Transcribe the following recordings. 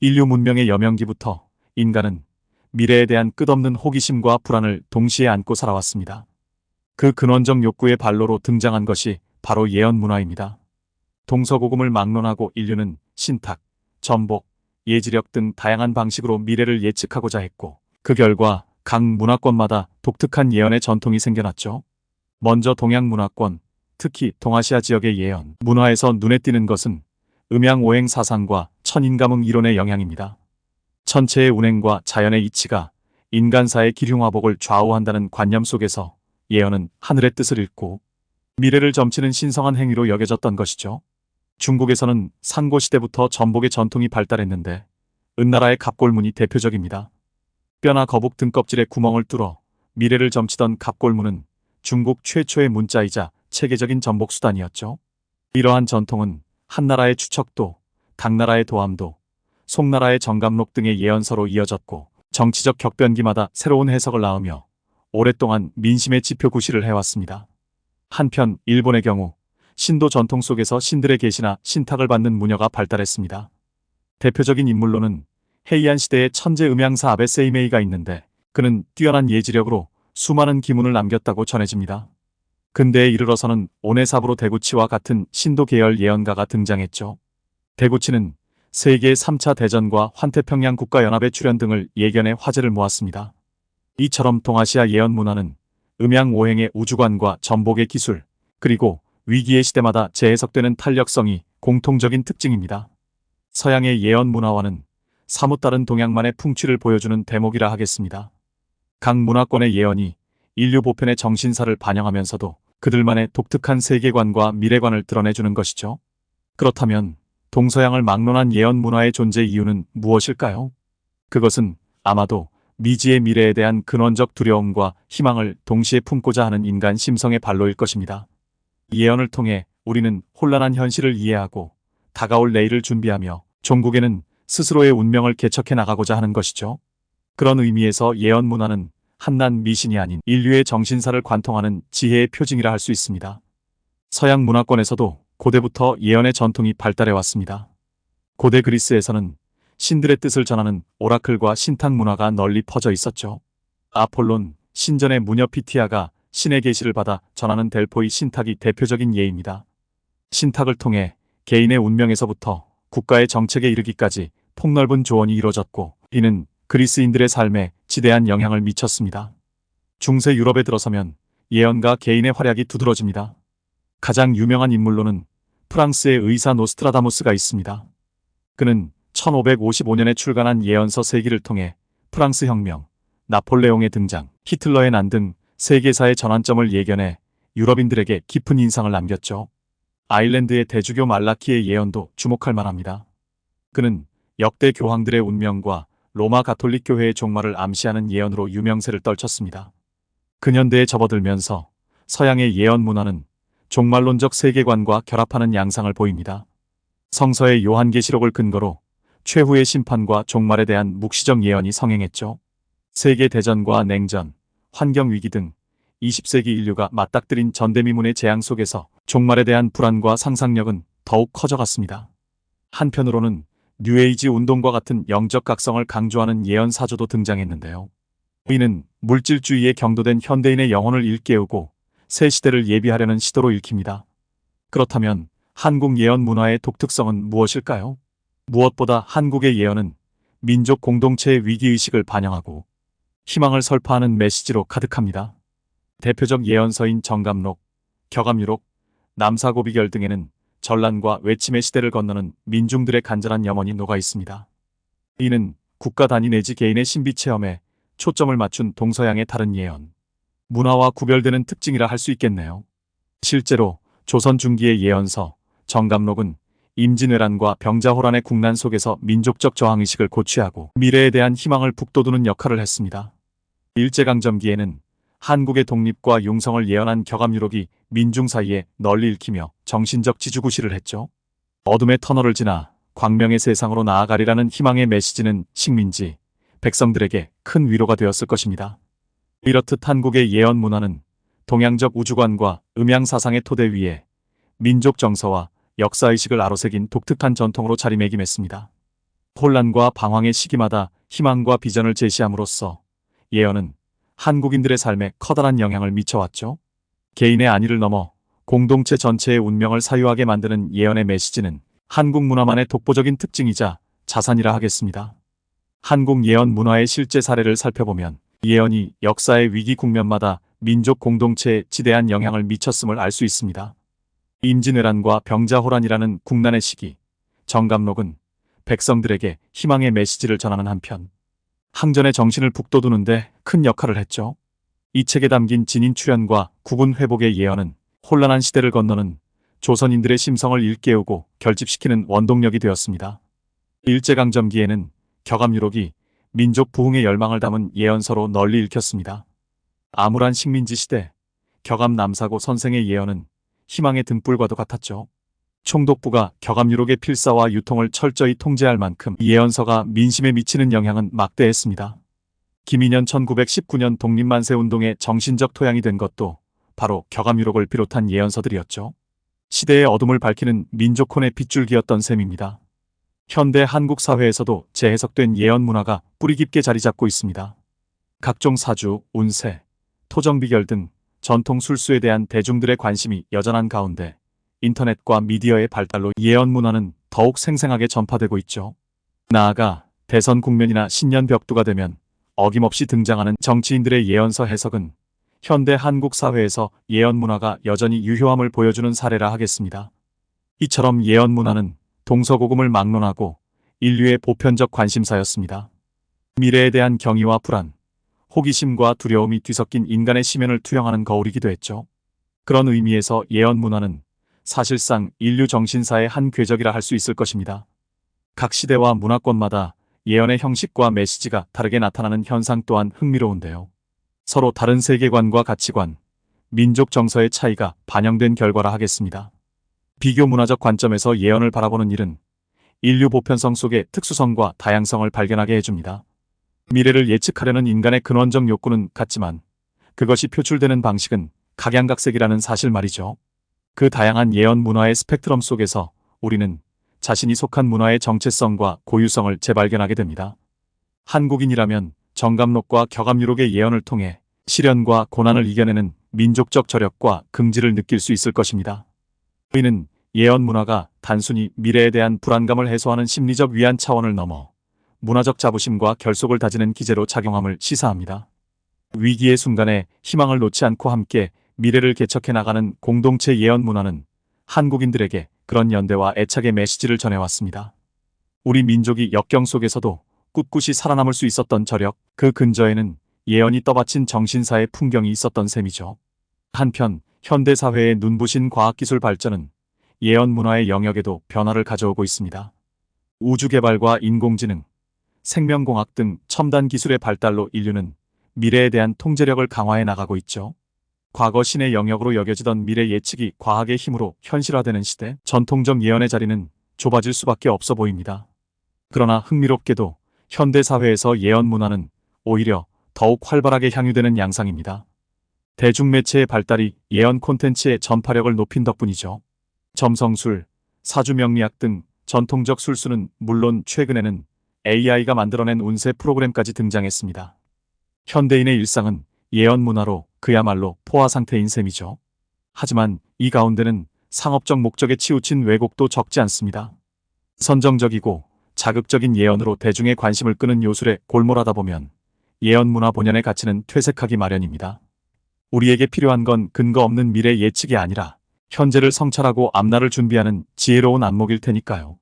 인류 문명의 여명기부터 인간은 미래에 대한 끝없는 호기심과 불안을 동시에 안고 살아왔습니다. 그 근원적 욕구의 발로로 등장한 것이 바로 예언 문화입니다. 동서고금을 막론하고 인류는 신탁, 전복, 예지력 등 다양한 방식으로 미래를 예측하고자 했고, 그 결과 각 문화권마다 독특한 예언의 전통이 생겨났죠. 먼저 동양 문화권, 특히 동아시아 지역의 예언 문화에서 눈에 띄는 것은 음양오행 사상과 천인감응 이론의 영향입니다. 천체의 운행과 자연의 이치가 인간사의 기흉화복을 좌우한다는 관념 속에서 예언은 하늘의 뜻을 읽고 미래를 점치는 신성한 행위로 여겨졌던 것이죠. 중국에서는 상고시대부터 전복의 전통이 발달했는데 은나라의 갑골문이 대표적입니다. 뼈나 거북 등껍질에 구멍을 뚫어 미래를 점치던 갑골문은 중국 최초의 문자이자 체계적인 전복 수단이었죠. 이러한 전통은 한나라의 추척도, 당나라의 도암도, 송나라의 정감록 등의 예언서로 이어졌고 정치적 격변기마다 새로운 해석을 낳으며 오랫동안 민심의 지표 구실을 해왔습니다. 한편 일본의 경우 신도 전통 속에서 신들의 계시나 신탁을 받는 문화가 발달했습니다. 대표적인 인물로는 헤이안 시대의 천재 음양사 아베 세이메이가 있는데 그는 뛰어난 예지력으로 수많은 기문을 남겼다고 전해집니다. 근대에 이르러서는 오네사부로 대구치와 같은 신도 계열 예언가가 등장했죠. 대구치는 세계 3차 대전과 환태평양 국가연합의 출현 등을 예견해 화제를 모았습니다. 이처럼 동아시아 예언 문화는 음양오행의 우주관과 전복의 기술, 그리고 위기의 시대마다 재해석되는 탄력성이 공통적인 특징입니다. 서양의 예언 문화와는 사뭇 다른 동양만의 풍취를 보여주는 대목이라 하겠습니다. 각 문화권의 예언이 인류 보편의 정신사를 반영하면서도 그들만의 독특한 세계관과 미래관을 드러내주는 것이죠. 그렇다면 동서양을 막론한 예언 문화의 존재 이유는 무엇일까요? 그것은 아마도 미지의 미래에 대한 근원적 두려움과 희망을 동시에 품고자 하는 인간 심성의 발로일 것입니다. 예언을 통해 우리는 혼란한 현실을 이해하고 다가올 내일을 준비하며 종국에는 스스로의 운명을 개척해 나가고자 하는 것이죠. 그런 의미에서 예언 문화는 한낱 미신이 아닌 인류의 정신사를 관통하는 지혜의 표징이라 할 수 있습니다. 서양 문화권에서도 고대부터 예언의 전통이 발달해 왔습니다. 고대 그리스에서는 신들의 뜻을 전하는 오라클과 신탁 문화가 널리 퍼져 있었죠. 아폴론, 신전의 무녀 피티아가 신의 계시를 받아 전하는 델포이 신탁이 대표적인 예입니다. 신탁을 통해 개인의 운명에서부터 국가의 정책에 이르기까지 폭넓은 조언이 이루어졌고 이는 그리스인들의 삶에 지대한 영향을 미쳤습니다. 중세 유럽에 들어서면 예언과 개인의 활약이 두드러집니다. 가장 유명한 인물로는 프랑스의 의사 노스트라다무스가 있습니다. 그는 1555년에 출간한 예언서 세기를 통해 프랑스 혁명, 나폴레옹의 등장, 히틀러의 난 등 세계사의 전환점을 예견해 유럽인들에게 깊은 인상을 남겼죠. 아일랜드의 대주교 말라키의 예언도 주목할 만합니다. 그는 역대 교황들의 운명과 로마 가톨릭 교회의 종말을 암시하는 예언으로 유명세를 떨쳤습니다. 근현대에 접어들면서 서양의 예언 문화는 종말론적 세계관과 결합하는 양상을 보입니다. 성서의 요한계시록을 근거로 최후의 심판과 종말에 대한 묵시적 예언이 성행했죠. 세계대전과 냉전, 환경위기 등 20세기 인류가 맞닥뜨린 전대미문의 재앙 속에서 종말에 대한 불안과 상상력은 더욱 커져갔습니다. 한편으로는 뉴에이지 운동과 같은 영적 각성을 강조하는 예언 사조도 등장했는데요. 이는 물질주의에 경도된 현대인의 영혼을 일깨우고 새 시대를 예비하려는 시도로 읽힙니다. 그렇다면 한국 예언 문화의 독특성은 무엇일까요? 무엇보다 한국의 예언은 민족 공동체의 위기의식을 반영하고 희망을 설파하는 메시지로 가득합니다. 대표적 예언서인 정감록, 격암유록, 남사고비결 등에는 전란과 외침의 시대를 건너는 민중들의 간절한 염원이 녹아 있습니다. 이는 국가 단위 내지 개인의 신비 체험에 초점을 맞춘 동서양의 다른 예언, 문화와 구별되는 특징이라 할 수 있겠네요. 실제로 조선 중기의 예언서, 정감록은 임진왜란과 병자호란의 국난 속에서 민족적 저항의식을 고취하고 미래에 대한 희망을 북돋우는 역할을 했습니다. 일제강점기에는 한국의 독립과 융성을 예언한 격암유록이 민중 사이에 널리 읽히며 정신적 지주구실을 했죠. 어둠의 터널을 지나 광명의 세상으로 나아가리라는 희망의 메시지는 식민지, 백성들에게 큰 위로가 되었을 것입니다. 이렇듯 한국의 예언 문화는 동양적 우주관과 음양사상의 토대 위에 민족 정서와 역사의식을 아로새긴 독특한 전통으로 자리매김했습니다. 혼란과 방황의 시기마다 희망과 비전을 제시함으로써 예언은 한국인들의 삶에 커다란 영향을 미쳐왔죠. 개인의 안위를 넘어 공동체 전체의 운명을 사유하게 만드는 예언의 메시지는 한국 문화만의 독보적인 특징이자 자산이라 하겠습니다. 한국 예언 문화의 실제 사례를 살펴보면 예언이 역사의 위기 국면마다 민족 공동체에 지대한 영향을 미쳤음을 알 수 있습니다. 임진왜란과 병자호란이라는 국난의 시기, 정감록은 백성들에게 희망의 메시지를 전하는 한편 항전의 정신을 북돋우는데 큰 역할을 했죠. 이 책에 담긴 진인 출현과 국운 회복의 예언은 혼란한 시대를 건너는 조선인들의 심성을 일깨우고 결집시키는 원동력이 되었습니다. 일제강점기에는 격암유록이 민족 부흥의 열망을 담은 예언서로 널리 읽혔습니다. 암울한 식민지 시대, 격암 남사고 선생의 예언은 희망의 등불과도 같았죠. 총독부가 격암유록의 필사와 유통을 철저히 통제할 만큼 예언서가 민심에 미치는 영향은 막대했습니다. 김인현 1919년 독립만세운동의 정신적 토양이 된 것도 바로 격암유록을 비롯한 예언서들이었죠. 시대의 어둠을 밝히는 민족혼의 빗줄기였던 셈입니다. 현대 한국 사회에서도 재해석된 예언 문화가 뿌리 깊게 자리 잡고 있습니다. 각종 사주, 운세, 토정비결 등 전통 술수에 대한 대중들의 관심이 여전한 가운데 인터넷과 미디어의 발달로 예언 문화는 더욱 생생하게 전파되고 있죠. 나아가 대선 국면이나 신년 벽두가 되면 어김없이 등장하는 정치인들의 예언서 해석은 현대 한국 사회에서 예언 문화가 여전히 유효함을 보여주는 사례라 하겠습니다. 이처럼 예언 문화는 동서고금을 막론하고 인류의 보편적 관심사였습니다. 미래에 대한 경의와 불안, 호기심과 두려움이 뒤섞인 인간의 심연을 투영하는 거울이기도 했죠. 그런 의미에서 예언 문화는 사실상 인류 정신사의 한 궤적이라 할 수 있을 것입니다. 각 시대와 문화권마다 예언의 형식과 메시지가 다르게 나타나는 현상 또한 흥미로운데요. 서로 다른 세계관과 가치관, 민족 정서의 차이가 반영된 결과라 하겠습니다. 비교 문화적 관점에서 예언을 바라보는 일은 인류 보편성 속의 특수성과 다양성을 발견하게 해줍니다. 미래를 예측하려는 인간의 근원적 욕구는 같지만 그것이 표출되는 방식은 각양각색이라는 사실 말이죠. 그 다양한 예언 문화의 스펙트럼 속에서 우리는 자신이 속한 문화의 정체성과 고유성을 재발견하게 됩니다. 한국인이라면 정감록과 격암유록의 예언을 통해 시련과 고난을 이겨내는 민족적 저력과 긍지를 느낄 수 있을 것입니다. 우리는 예언 문화가 단순히 미래에 대한 불안감을 해소하는 심리적 위안 차원을 넘어 문화적 자부심과 결속을 다지는 기제로 작용함을 시사합니다. 위기의 순간에 희망을 놓지 않고 함께 미래를 개척해 나가는 공동체 예언 문화는 한국인들에게 그런 연대와 애착의 메시지를 전해왔습니다. 우리 민족이 역경 속에서도 꿋꿋이 살아남을 수 있었던 저력, 그 근저에는 예언이 떠받친 정신사의 풍경이 있었던 셈이죠. 한편 현대사회의 눈부신 과학기술 발전은 예언 문화의 영역에도 변화를 가져오고 있습니다. 우주개발과 인공지능, 생명공학 등 첨단 기술의 발달로 인류는 미래에 대한 통제력을 강화해 나가고 있죠. 과거 신의 영역으로 여겨지던 미래 예측이 과학의 힘으로 현실화되는 시대, 전통적 예언의 자리는 좁아질 수밖에 없어 보입니다. 그러나 흥미롭게도 현대사회에서 예언 문화는 오히려 더욱 활발하게 향유되는 양상입니다. 대중매체의 발달이 예언 콘텐츠의 전파력을 높인 덕분이죠. 점성술, 사주명리학 등 전통적 술수는 물론 최근에는 AI가 만들어낸 운세 프로그램까지 등장했습니다. 현대인의 일상은 예언 문화로 그야말로 포화 상태인 셈이죠. 하지만 이 가운데는 상업적 목적에 치우친 왜곡도 적지 않습니다. 선정적이고 자극적인 예언으로 대중의 관심을 끄는 요술에 골몰하다 보면 예언 문화 본연의 가치는 퇴색하기 마련입니다. 우리에게 필요한 건 근거 없는 미래 예측이 아니라 현재를 성찰하고 앞날을 준비하는 지혜로운 안목일 테니까요.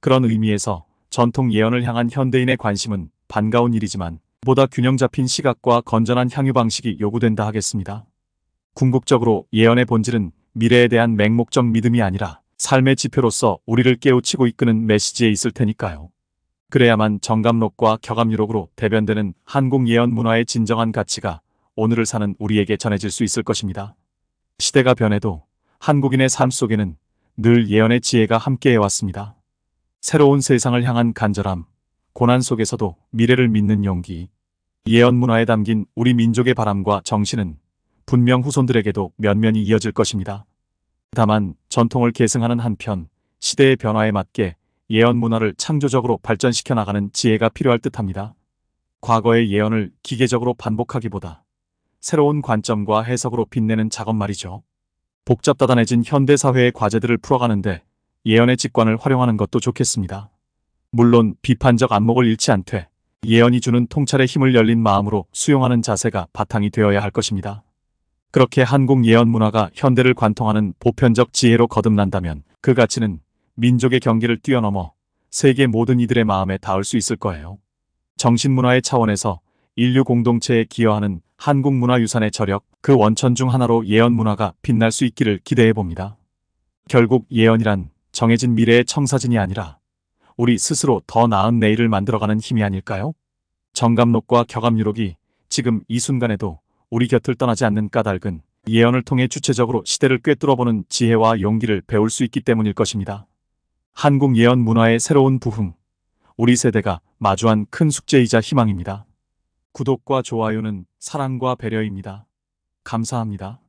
그런 의미에서 전통 예언을 향한 현대인의 관심은 반가운 일이지만 보다 균형 잡힌 시각과 건전한 향유 방식이 요구된다 하겠습니다. 궁극적으로 예언의 본질은 미래에 대한 맹목적 믿음이 아니라 삶의 지표로서 우리를 깨우치고 이끄는 메시지에 있을 테니까요. 그래야만 정감록과 격암유록으로 대변되는 한국 예언 문화의 진정한 가치가 오늘을 사는 우리에게 전해질 수 있을 것입니다. 시대가 변해도 한국인의 삶 속에는 늘 예언의 지혜가 함께해왔습니다. 새로운 세상을 향한 간절함, 고난 속에서도 미래를 믿는 용기, 예언 문화에 담긴 우리 민족의 바람과 정신은 분명 후손들에게도 면면이 이어질 것입니다. 다만 전통을 계승하는 한편 시대의 변화에 맞게 예언 문화를 창조적으로 발전시켜 나가는 지혜가 필요할 듯합니다. 과거의 예언을 기계적으로 반복하기보다 새로운 관점과 해석으로 빛내는 작업 말이죠. 복잡다단해진 현대사회의 과제들을 풀어가는데 예언의 직관을 활용하는 것도 좋겠습니다. 물론 비판적 안목을 잃지 않되 예언이 주는 통찰의 힘을 열린 마음으로 수용하는 자세가 바탕이 되어야 할 것입니다. 그렇게 한국 예언 문화가 현대를 관통하는 보편적 지혜로 거듭난다면 그 가치는 민족의 경계를 뛰어넘어 세계 모든 이들의 마음에 닿을 수 있을 거예요. 정신문화의 차원에서 인류 공동체에 기여하는 한국 문화유산의 저력, 그 원천 중 하나로 예언 문화가 빛날 수 있기를 기대해 봅니다. 결국 예언이란 정해진 미래의 청사진이 아니라 우리 스스로 더 나은 내일을 만들어가는 힘이 아닐까요? 정감록과 격암유록이 지금 이 순간에도 우리 곁을 떠나지 않는 까닭은 예언을 통해 주체적으로 시대를 꿰뚫어보는 지혜와 용기를 배울 수 있기 때문일 것입니다. 한국 예언 문화의 새로운 부흥, 우리 세대가 마주한 큰 숙제이자 희망입니다. 구독과 좋아요는 사랑과 배려입니다. 감사합니다.